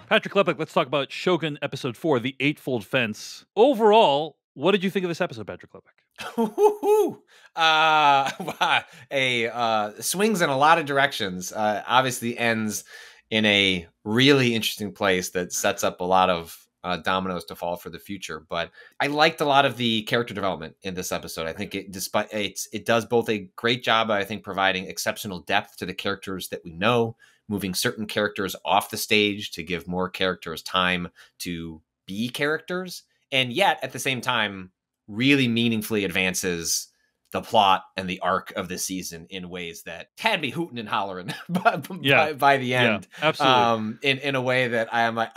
Patrick Klepek, let's talk about Shogun Episode 4, The Eightfold Fence. Overall, what did you think of this episode, Patrick Klepek? Swings in a lot of directions. Obviously ends in a really interesting place that sets up a lot of dominoes to fall for the future. But I liked a lot of the character development in this episode. I think it does both a great job, I think, providing exceptional depth to the characters that we know, moving certain characters off the stage to give more characters time to be characters, and yet at the same time really meaningfully advances the plot and the arc of the season in ways that had me hooting and hollering by the end. Yeah, absolutely. In a way that I am like,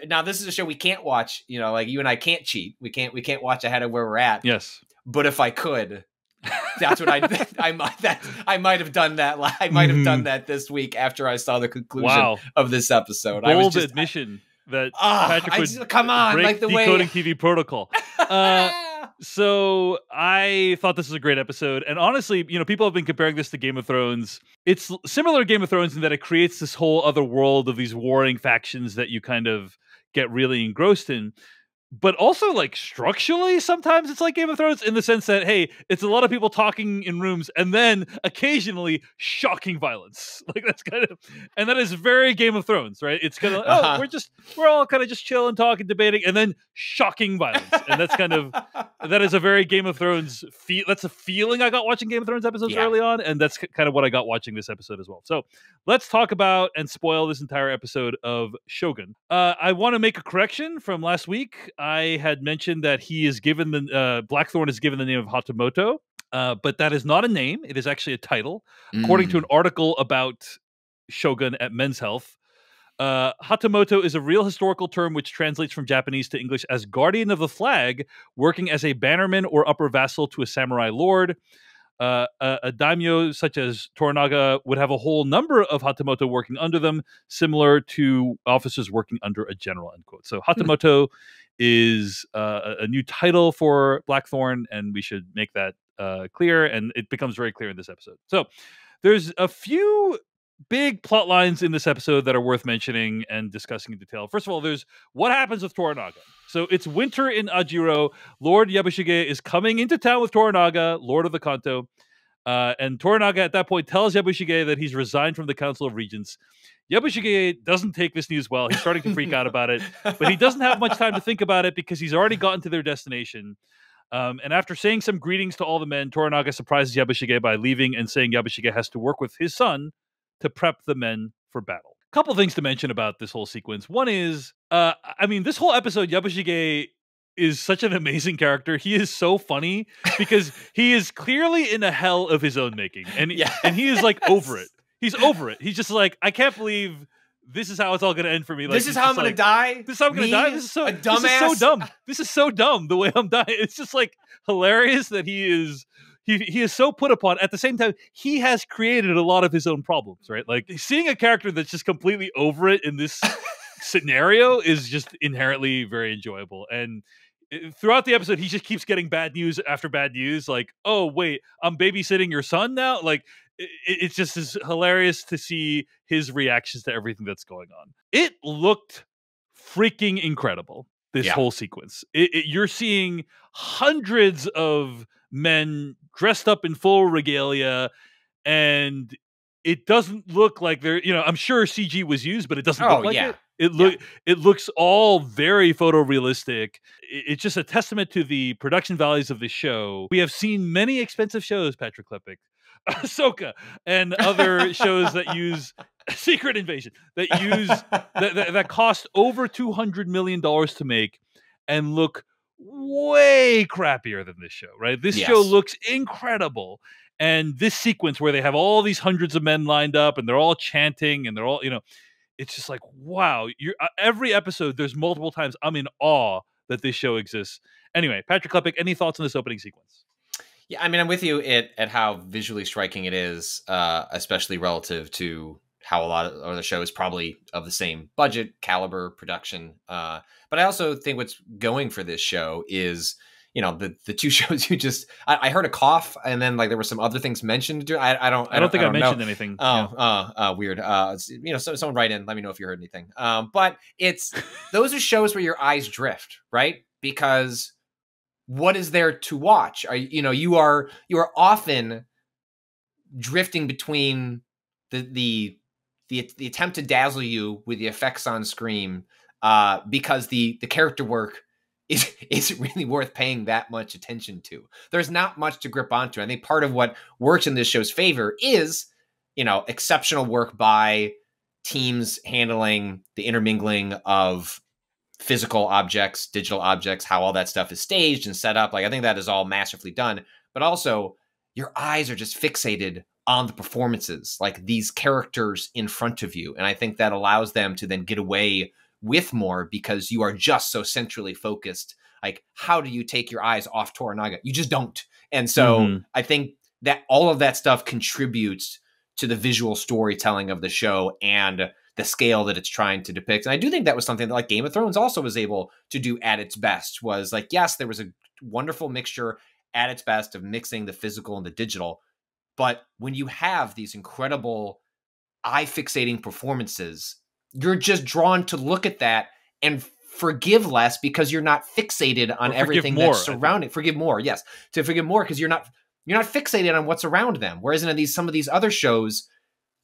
now this is a show we can't watch, like you and I can't cheat. We can't watch ahead of where we're at. Yes. But if I could, that's what I might have done that. I might have done that this week after I saw the conclusion of this episode. Bold admission that Patrick would come on, break like the Decoding way TV protocol. So I thought this was a great episode. And honestly, people have been comparing this to Game of Thrones. It's similar to Game of Thrones in that it creates this whole other world of these warring factions that you kind of get really engrossed in. But also, like, structurally, sometimes it's like Game of Thrones in the sense that, hey, it's a lot of people talking in rooms and then occasionally shocking violence. Like, that's kind of, and that is very Game of Thrones, right? It's kind of, we're all kind of just chilling, talking, debating, and then shocking violence. And that's kind of, that is a very Game of Thrones that's a feeling I got watching Game of Thrones episodes early on. And that's kind of what I got watching this episode as well. So let's talk about and spoil this entire episode of Shogun. I want to make a correction from last week. I had mentioned that he is given Blackthorn is given the name of Hatamoto, but that is not a name. It is actually a title. According to an article about Shogun at Men's Health, Hatamoto is a real historical term which translates from Japanese to English as guardian of the flag, working as a bannerman or upper vassal to a samurai lord. A daimyo such as Toranaga would have a whole number of Hatamoto working under them, similar to officers working under a general, end quote. So Hatamoto is a new title for Blackthorn, and we should make that clear, and it becomes very clear in this episode. So there's a few big plot lines in this episode that are worth mentioning and discussing in detail. First of all, there's what happens with Toranaga. So it's winter in Ajiro. Lord Yabushige is coming into town with Toranaga, Lord of the Kanto. And Toranaga at that point tells Yabushige that he's resigned from the Council of Regents. Yabushige doesn't take this news well. He's starting to freak out about it, but he doesn't have much time to think about it because he's already gotten to their destination. And after saying some greetings to all the men, Toranaga surprises Yabushige by leaving and saying Yabushige has to work with his son to prep the men for battle. Couple things to mention about this whole sequence. One is, this whole episode, Yabushige is such an amazing character. He is so funny because he is clearly in a hell of his own making. And, and he is like over it. He's over it. He's just like, I can't believe this is how it's all going to end for me. Like, this is how I'm going to die? This is how I'm going to die? This is so dumbass. This is so dumb. This is so dumb the way I'm dying. It's just like hilarious that he is so put upon. At the same time, he has created a lot of his own problems, right? Like seeing a character that's just completely over it in this scenario is just inherently very enjoyable. And throughout the episode, he just keeps getting bad news after bad news. Like, oh, wait, I'm babysitting your son now? Like, it's just is hilarious to see his reactions to everything that's going on. It looked freaking incredible, this whole sequence. You're seeing hundreds of men dressed up in full regalia, and it doesn't look like they're, I'm sure CG was used, but it doesn't look like it. It looks all very photorealistic. It's just a testament to the production values of the show. We have seen many expensive shows, Patrick Klepek, Ahsoka, and other shows that use Secret Invasion, that use that cost over $200 million to make and look way crappier than this show, right? This show looks incredible. And this sequence where they have all these hundreds of men lined up and they're all chanting and they're all, it's just like, wow. Every episode, there's multiple times I'm in awe that this show exists. Anyway, Patrick Klepek, any thoughts on this opening sequence? Yeah, I'm with you at how visually striking it is, especially relative to how a lot of other shows probably of the same budget, caliber, production. But I also think what's going for this show is the two shows you just I heard a cough, and then like there were some other things mentioned. I don't think I mentioned know. anything. Weird. Someone write in, let me know if you heard anything. But it's those are shows where your eyes drift, right? Because what is there to watch? You are often drifting between the attempt to dazzle you with the effects on screen, because the character work isn't really worth paying that much attention to. There's not much to grip onto. I think part of what works in this show's favor is, exceptional work by teams handling the intermingling of physical objects, digital objects, how all that stuff is staged and set up. Like, I think that is all masterfully done, but also your eyes are just fixated on the performances, like these characters in front of you. And I think that allows them to then get away with more because you are just so centrally focused. Like, how do you take your eyes off Toranaga? You just don't. And so I think that all of that stuff contributes to the visual storytelling of the show and the scale that it's trying to depict. And I do think that was something that like Game of Thrones also was able to do at its best, was like, yes, there was a wonderful mixture at its best of mixing the physical and the digital. But when you have these incredible eye fixating performances, you're just drawn to look at that and forgive less because you're not fixated on everything that's surrounding. Forgive more. Yes. To forgive more because you're not fixated on what's around them. Whereas in some of these other shows,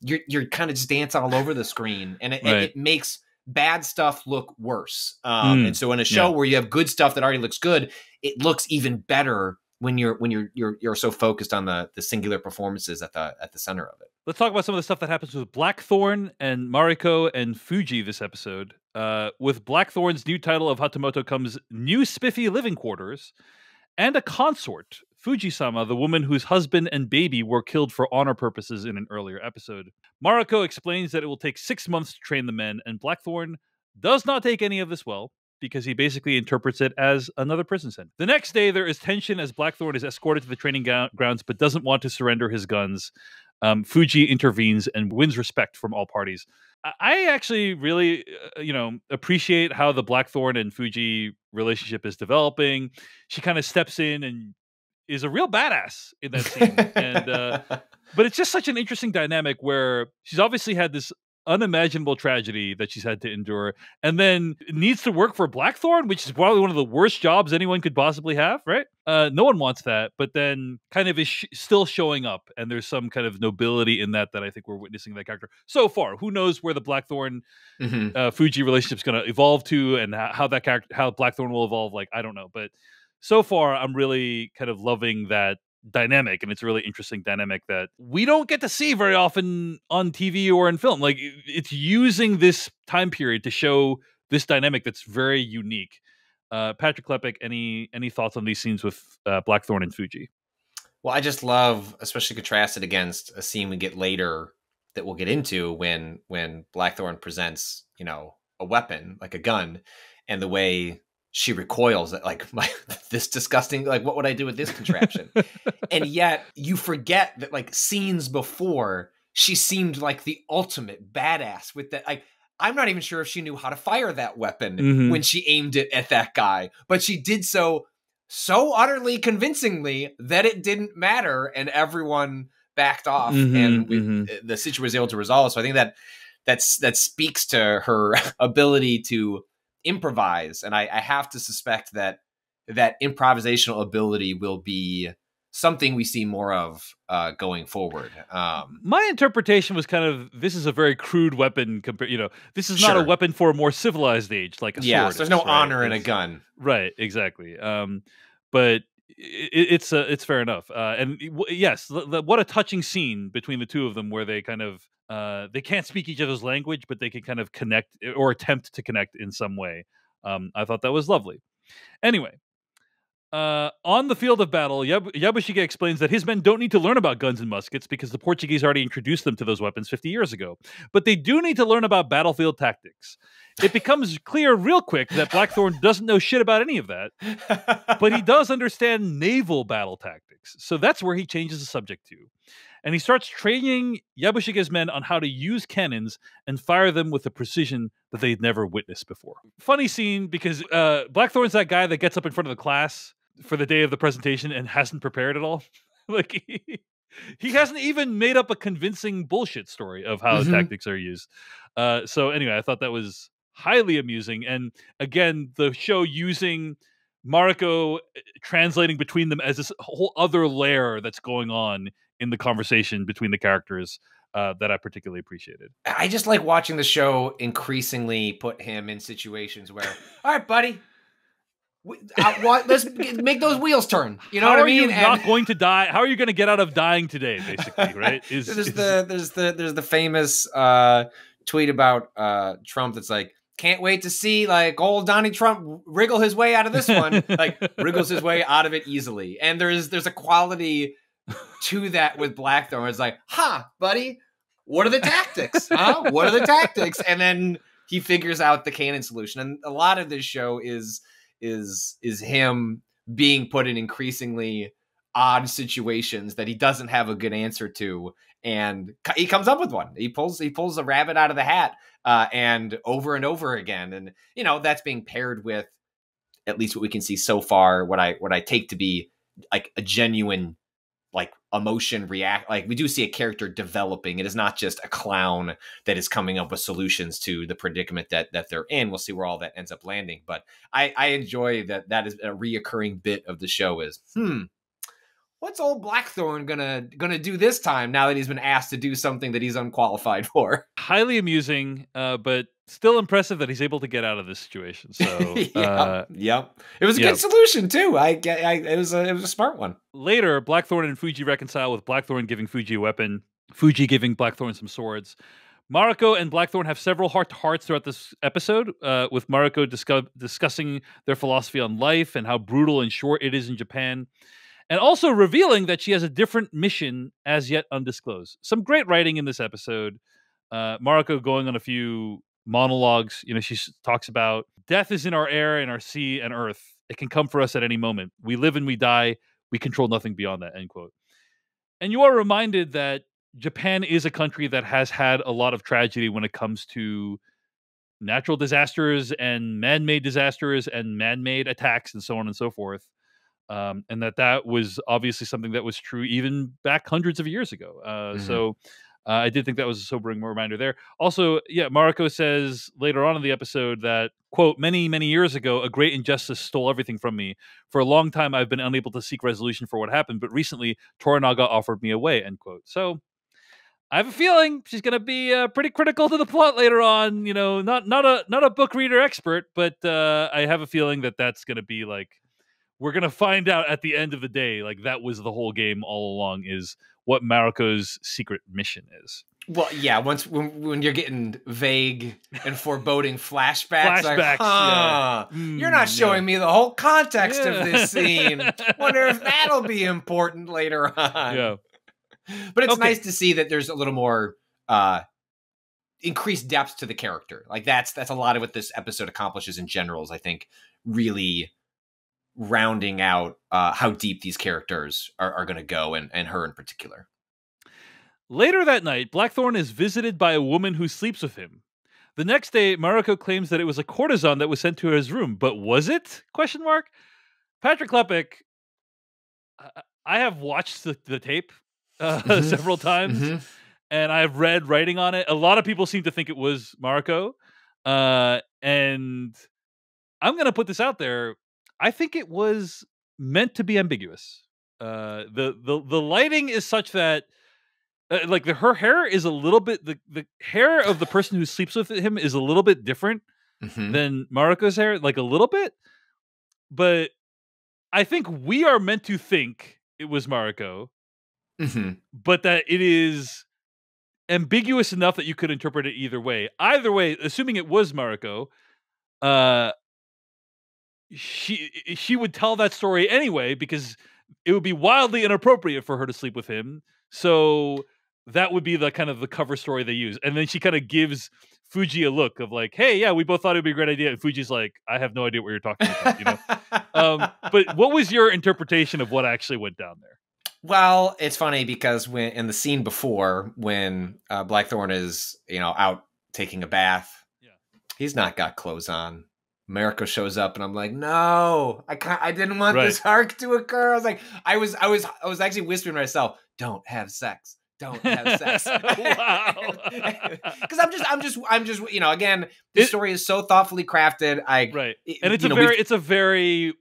you're kind of just dancing all over the screen, and it makes bad stuff look worse. And so in a show where you have good stuff that already looks good, it looks even better when you're so focused on the singular performances at the center of it. Let's talk about some of the stuff that happens with Blackthorn and Mariko and Fuji this episode. With Blackthorn's new title of Hatamoto comes new spiffy living quarters and a consort, Fuji-sama, the woman whose husband and baby were killed for honor purposes in an earlier episode. Mariko explains that it will take 6 months to train the men, and Blackthorn does not take any of this well, because he basically interprets it as another prison sentence. The next day, there is tension as Blackthorn is escorted to the training grounds, but doesn't want to surrender his guns. Fuji intervenes and wins respect from all parties. I actually really, appreciate how the Blackthorn and Fuji relationship is developing. She kind of steps in and is a real badass in that scene. And but it's just such an interesting dynamic where she's obviously had this unimaginable tragedy that she's had to endure, and then needs to work for Blackthorn, which is probably one of the worst jobs anyone could possibly have, right? No one wants that, but then kind of is still showing up, and there's some kind of nobility in that I think we're witnessing that character so far. Who knows where the Blackthorn Fuji relationship is going to evolve to, and how Blackthorn will evolve? Like, I don't know, but so far I'm really kind of loving that dynamic, and it's a really interesting dynamic that we don't get to see very often on TV or in film. Like, it's using this time period to show this dynamic that's very unique. Patrick Klepek, any thoughts on these scenes with Blackthorn and Fuji? Well, I just love, especially contrasted against a scene we get later that we'll get into when Blackthorn presents, a weapon, like a gun, and the way she recoils at like this disgusting, like, what would I do with this contraption? And yet you forget that like scenes before, she seemed like the ultimate badass with that. Like, I'm not even sure if she knew how to fire that weapon when she aimed it at that guy, but she did so utterly convincingly that it didn't matter, and everyone backed off, and the situation was able to resolve. So I think that speaks to her ability to improvise, and I have to suspect that improvisational ability will be something we see more of going forward. My interpretation was kind of, this is a very crude weapon this is not a weapon for a more civilized age, like a sword. So there's no honor in a gun, right? Exactly. But it's fair enough. And yes, what a touching scene between the two of them, where they kind of they can't speak each other's language, but they can kind of connect or attempt to connect in some way. I thought that was lovely. Anyway, on the field of battle, Yabushige explains that his men don't need to learn about guns and muskets because the Portuguese already introduced them to those weapons 50 years ago. But they do need to learn about battlefield tactics. It becomes clear real quick that Blackthorn doesn't know shit about any of that, but he does understand naval battle tactics. So that's where he changes the subject to. And he starts training Yabushige's men on how to use cannons and fire them with a precision that they'd never witnessed before. Funny scene, because Blackthorn's that guy that gets up in front of the class for the day of the presentation and hasn't prepared at all. Like he hasn't even made up a convincing bullshit story of how tactics are used. So anyway, I thought that was highly amusing. And again, the show using Mariko translating between them as this whole other layer that's going on in the conversation between the characters that I particularly appreciated. I just like watching the show increasingly put him in situations where, all right, buddy, let's make those wheels turn. You know what I mean? How are you not going to die? How are you going to get out of dying today? Basically, right? There's the famous tweet about Trump that's like, can't wait to see like old Donnie Trump wriggle his way out of this one. Like wriggles his way out of it easily. And there's a quality to that with Blackthorn. It's like, buddy, what are the tactics? What are the tactics? And then he figures out the canon solution. And a lot of this show is him being put in increasingly odd situations that he doesn't have a good answer to, and he comes up with one. He pulls a rabbit out of the hat, and over again. And that's being paired with, at least what we can see so far, what I take to be like a genuine like emotion react. Like we do see a character developing. It is not just a clown that is coming up with solutions to the predicament that they're in. We'll see where all that ends up landing. But I enjoy that is a reoccurring bit of the show is, what's old Blackthorn gonna do this time now that he's been asked to do something that he's unqualified for? Highly amusing, but still impressive that he's able to get out of this situation. So, yep. It was a good solution too. It was a smart one. Later, Blackthorn and Fuji reconcile, with Blackthorn giving Fuji a weapon, Fuji giving Blackthorn some swords. Mariko and Blackthorn have several heart-to-hearts throughout this episode, with Mariko discussing their philosophy on life and how brutal and short it is in Japan, and also revealing that she has a different mission as yet undisclosed. Some great writing in this episode. Mariko going on a few monologues. She talks about death is in our air, in our sea and earth. It can come for us at any moment. We live and we die. We control nothing beyond that, end quote. And you are reminded that Japan is a country that has had a lot of tragedy when it comes to natural disasters and man-made disasters and man-made attacks and so on and so forth. And that was obviously something that was true even back hundreds of years ago. So I did think that was a sobering reminder there. Also, Mariko says later on in the episode that, quote, many, many years ago, a great injustice stole everything from me. For a long time, I've been unable to seek resolution for what happened, but recently, Toranaga offered me a way, end quote. So I have a feeling she's going to be pretty critical to the plot later on. Not a book reader expert, but I have a feeling that that's going to be like, we're going to find out at the end of the day, like that was the whole game all along, is what Mariko's secret mission is. Well, yeah, when you're getting vague and foreboding flashbacks, like, you're not showing me the whole context of this scene. Wonder if that'll be important later on. Yeah. But it's nice to see that there's a little more increased depth to the character. Like that's a lot of what this episode accomplishes in general, is I think really rounding out how deep these characters are going to go, and her in particular. Later that night, Blackthorn is visited by a woman who sleeps with him. The next day, Mariko claims that it was a courtesan that was sent to his room, but was it? ? Patrick Klepek, I have watched the tape several times, and I've read writing on it. A lot of people seem to think it was Mariko, and I'm going to put this out there. I think it was meant to be ambiguous. The lighting is such that her hair is a little bit, the hair of the person who sleeps with him is a little bit different than Mariko's hair, like a little bit. But I think we are meant to think it was Mariko, but that it is ambiguous enough that you could interpret it either way. Either way, assuming it was Mariko, she would tell that story anyway, because it would be wildly inappropriate for her to sleep with him. So that would be the kind of the cover story they use. And then she kind of gives Fuji a look of like, hey, yeah, we both thought it'd be a great idea. And Fuji's like, I have no idea what you're talking about, But what was your interpretation of what actually went down there? Well, it's funny because when in the scene before, when Blackthorn is, out taking a bath, he's not got clothes on. Mariko shows up, and I'm like, no, I didn't want this arc to occur. I was actually whispering to myself, don't have sex. Don't have sex. Wow. Because I'm just, again, this story is so thoughtfully crafted. And it's a very,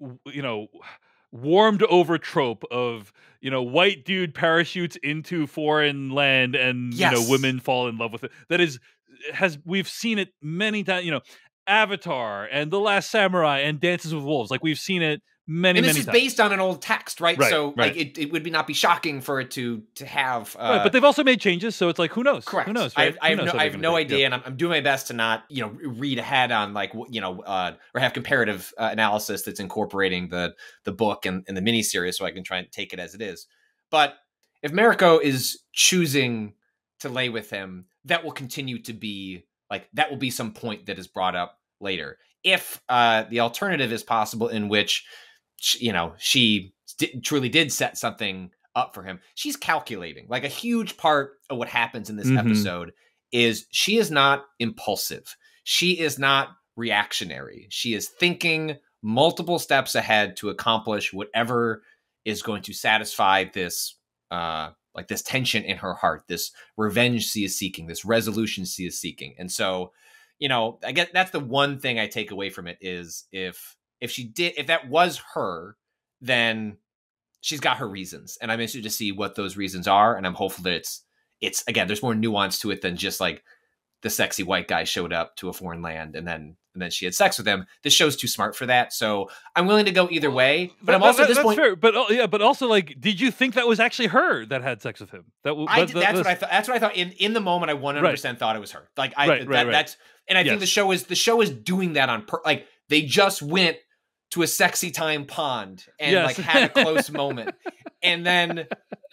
warmed over trope of, white dude parachutes into foreign land and, women fall in love with it. We've seen it many times, Avatar and The Last Samurai and Dances with Wolves. Like, we've seen it many times. This is based on an old text, right? So like it would not be shocking for it to have right, but they've also made changes, so it's like, who knows? Correct. Who knows, right? I have no idea, and I'm doing my best to not read ahead on or have comparative analysis that's incorporating the book and the miniseries, so I can try and take it as it is. But if Mariko is choosing to lay with him, that will continue to be that will be some point that is brought up later. If the alternative is possible, in which she truly did set something up for him. She's calculating. Like, a huge part of what happens in this episode is she is not impulsive. She is not reactionary. She is thinking multiple steps ahead to accomplish whatever is going to satisfy this, this tension in her heart, this revenge she is seeking, this resolution she is seeking. And so, I guess that's the one thing I take away from it is if that was her, then she's got her reasons, and I'm interested to see what those reasons are. And I'm hopeful that it's again, there's more nuance to it than just like the sexy white guy showed up to a foreign land and then she had sex with him. This show's too smart for that, so I'm willing to go either way. But I'm also at this point. Fair. But also, like, did you think that was actually her that had sex with him? That's what I thought. That's what I thought. In the moment, I 100% thought it was her. Like, that's, and I think the show is doing that on like, they just went to a sexy time pond and like had a close moment. And then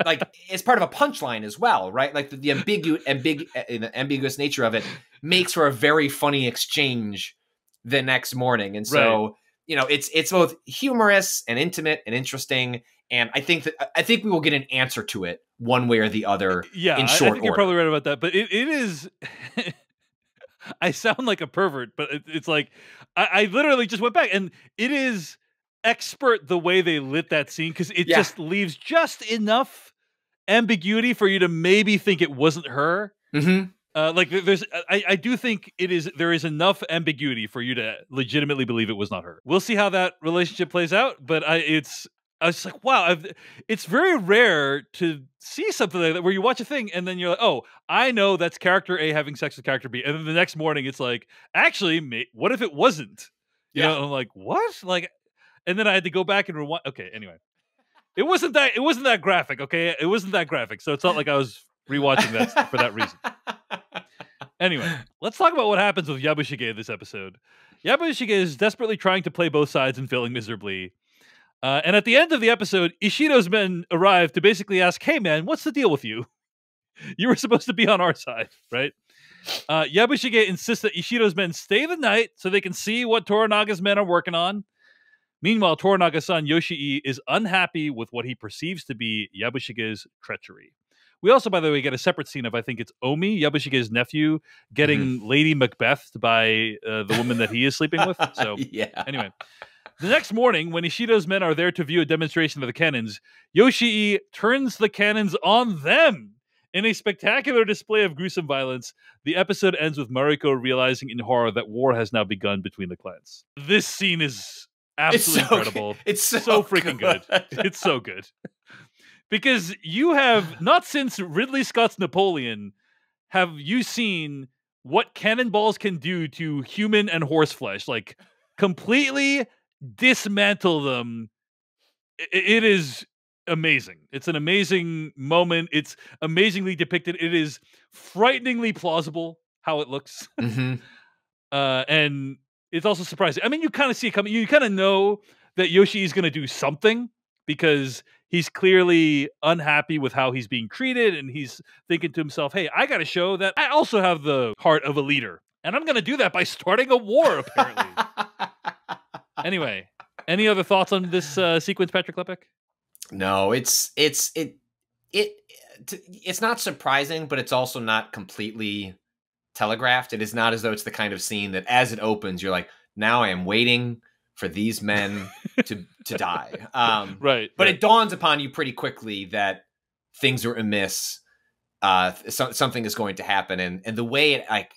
like, it's part of a punchline as well, right? Like the ambiguous nature of it makes for a very funny exchange the next morning. And so, it's both humorous and intimate and interesting. And I think we will get an answer to it one way or the other. Yeah, in short I think you're probably right about that, but it is, I sound like a pervert, but it's like, I literally just went back, and it is expert the way they lit that scene, because it just leaves just enough ambiguity for you to maybe think it wasn't her. Like, I do think there is enough ambiguity for you to legitimately believe it was not her. We'll see how that relationship plays out, but I was like, wow, it's very rare to see something like that where you watch a thing and then you're like, oh, I know that's character A having sex with character B. And then the next morning it's like, actually, what if it wasn't? You know, and I'm like, what? Like, and then I had to go back and rewind. Okay, anyway. It wasn't that graphic, okay? It wasn't that graphic. So it's not like I was rewatching that for that reason. Anyway, let's talk about what happens with Yabushige this episode. Yabushige is desperately trying to play both sides and failing miserably. And at the end of the episode, Ishido's men arrive to basically ask, hey man, what's the deal with you? You were supposed to be on our side, right? Yabushige insists that Ishido's men stay the night so they can see what Toranaga's men are working on. Meanwhile, Toranaga's son Yoshii is unhappy with what he perceives to be Yabushige's treachery. We also, by the way, get a separate scene of, I think it's Omi, Yabushige's nephew, getting Lady Macbethed by the woman that he is sleeping with. So, anyway. The next morning, when Ishido's men are there to view a demonstration of the cannons, Yoshii turns the cannons on them. In a spectacular display of gruesome violence, the episode ends with Mariko realizing in horror that war has now begun between the clans. This scene is absolutely incredible. It's so freaking good. It's so good. Because you have, not since Ridley Scott's Napoleon, have you seen what cannonballs can do to human and horse flesh. Like, completely dismantle them. It is amazing. It's an amazing moment. It's amazingly depicted. It is frighteningly plausible how it looks. And it's also surprising. I mean, you kind of see it coming. You kind of know that Yoshi is going to do something because he's clearly unhappy with how he's being treated. And he's thinking to himself, hey, I got to show that I also have the heart of a leader. And I'm going to do that by starting a war, apparently. Anyway, any other thoughts on this sequence, Patrick Klepek? No, it's not surprising, but it's also not completely telegraphed. It is not as though it's the kind of scene that as it opens, you're like, Now I am waiting for these men to die. Right. But it dawns upon you pretty quickly that things are amiss. Something is going to happen, and the way it, like,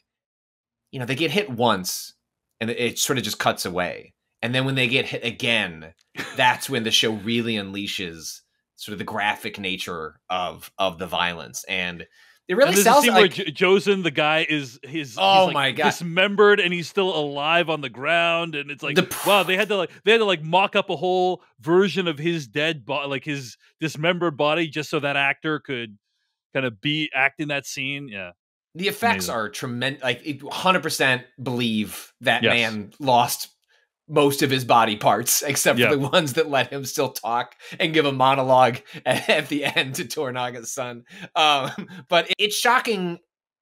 they get hit once, and it sort of just cuts away, and then when they get hit again, that's when the show really unleashes sort of the graphic nature of the violence, and it really sells. Scene where Josen, the guy, he's my God, dismembered and he's still alive on the ground, and it's like, wow, they had to mock up a whole version of his dead body, like his dismembered body, just so that actor could kind of be acting that scene. Yeah, the effects are tremendous. Like, 100% believe that man lost most of his body parts, except for the ones that let him still talk and give a monologue at the end to Toranaga's son. But it's shocking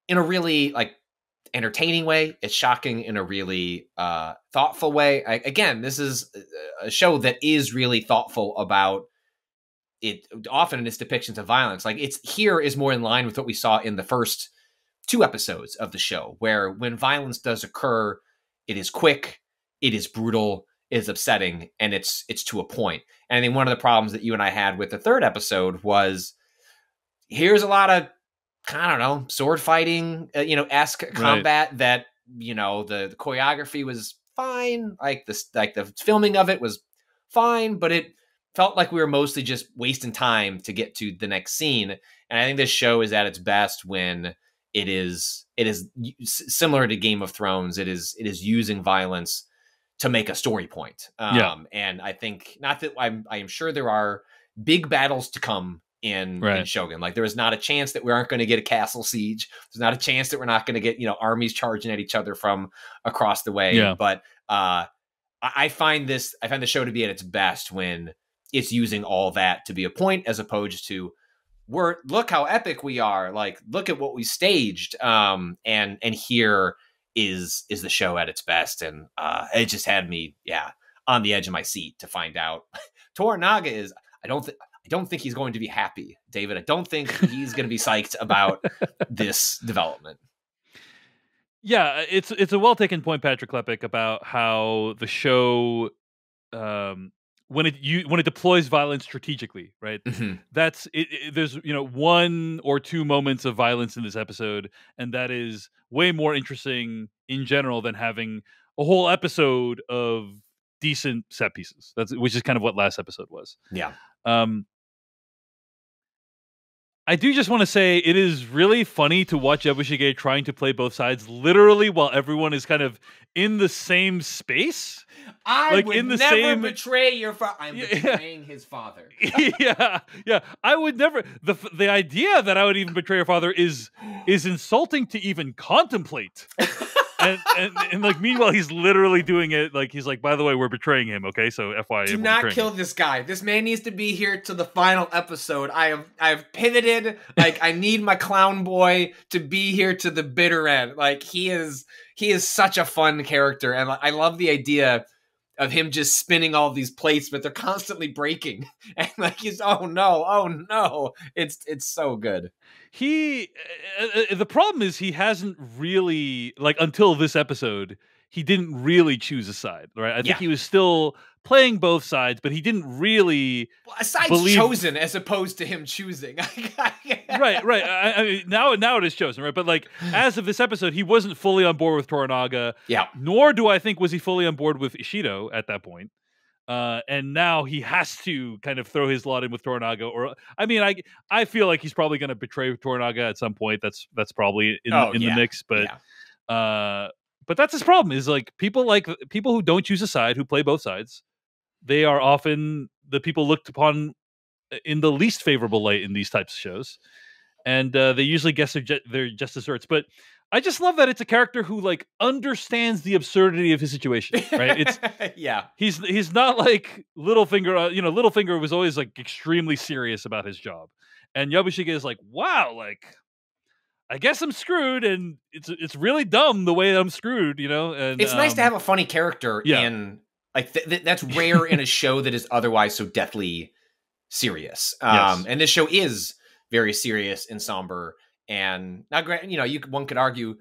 in a really, like, entertaining way. It's shocking in a really thoughtful way. Again, this is a show that is really thoughtful about it, often in its depictions of violence. Like, it's here is more in line with what we saw in the first 2 episodes of the show, where when violence does occur, it is quick, it is brutal, it is upsetting, and it's to a point. And I think one of the problems that you and I had with the 3rd episode was, here's a lot of, I don't know, sword fighting, esque combat that, the choreography was fine, like the filming of it was fine, but it felt like we were mostly just wasting time to get to the next scene. And I think this show is at its best when it is similar to Game of Thrones. It is using violence to make a story point. And I think, not that I am sure there are big battles to come in Shogun. Like, there is not a chance that we aren't going to get a castle siege. There's not a chance that we're not going to get, armies charging at each other from across the way. Yeah. But I find the show to be at its best when it's using all that to be a point, as opposed to, look how epic we are. Like, look at what we staged. And here is the show at its best. And it just had me, on the edge of my seat to find out Toranaga is, I don't think he's going to be happy, David. I don't think he's going to be psyched about this development. Yeah, it's a well taken point, Patrick Klepek, about how the show, when it deploys violence strategically, right? Mm-hmm. That's it. There's 1 or 2 moments of violence in this episode, and that is way more interesting in general than having a whole episode of decent set pieces. Which is kind of what last episode was. Yeah. I do just want to say it is really funny to watch Yabushige trying to play both sides, literally while everyone is kind of in the same space. I would never betray your father. I'm betraying his father. yeah. I would never. The idea that I would even betray your father is insulting to even contemplate. And like, meanwhile, he's literally doing it. Like, he's like, by the way, we're betraying him. Okay, so FYI, do not kill this guy. This man needs to be here to the final episode. I've pivoted. Like, I need my clown boy to be here to the bitter end. Like, he is such a fun character, and I love the idea of him just spinning all these plates, but they're constantly breaking. And like, he's, oh no. It's so good. The problem is he hasn't really, like, until this episode, he didn't really choose a side, right? I think he was still playing both sides, but he didn't really a side's chosen as opposed to him choosing. Right. I mean, now it is chosen, right? But like, as of this episode, he wasn't fully on board with Toranaga. Yeah. Nor do I think was he fully on board with Ishido at that point. And now he has to kind of throw his lot in with Toranaga, or I mean, I feel like he's probably going to betray Toranaga at some point. That's probably in the mix, but but that's his problem. Is like people who don't choose a side, who play both sides. They are often the people looked upon in the least favorable light in these types of shows, and they usually guess their just desserts. But I just love that it's a character who like understands the absurdity of his situation, right? It's he's not like Littlefinger. Littlefinger was always like extremely serious about his job, and Yabushige is like, wow, like, I guess I'm screwed, and it's really dumb the way I'm screwed, And it's nice to have a funny character in, like, that's rare in a show that is otherwise so deathly serious. And this show is very serious and somber. And now, one could argue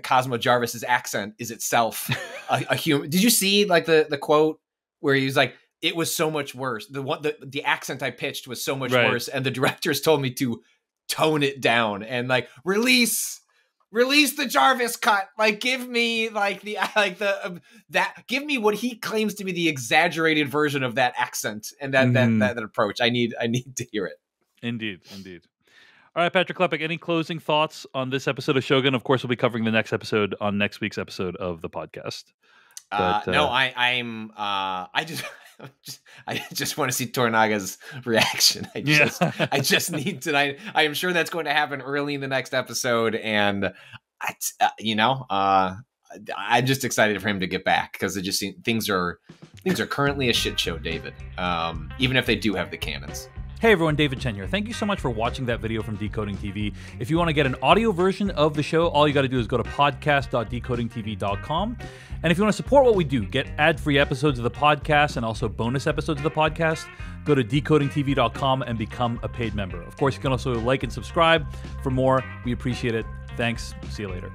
Cosmo Jarvis's accent is itself a human. Did you see like the quote where he was like, it was so much worse. The accent I pitched was so much worse, and the directors told me to tone it down and like release the Jarvis cut. Like, give me give me what he claims to be the exaggerated version of that accent and that approach. I need to hear it. Indeed. All right, Patrick Klepek, any closing thoughts on this episode of Shogun? Of course, we'll be covering the next episode on next week's episode of the podcast. But, no, I just want to see Tornaga's reaction. I just need to. I am sure that's going to happen early in the next episode, and I'm just excited for him to get back because it just seems things are currently a shit show, David. Even if they do have the cannons. Hey everyone, David Chen here. Thank you so much for watching that video from Decoding TV. If you want to get an audio version of the show, all you got to do is go to podcast.decodingtv.com. And if you want to support what we do, get ad-free episodes of the podcast and also bonus episodes of the podcast, go to decodingtv.com and become a paid member. Of course, you can also like and subscribe for more. We appreciate it. Thanks. See you later.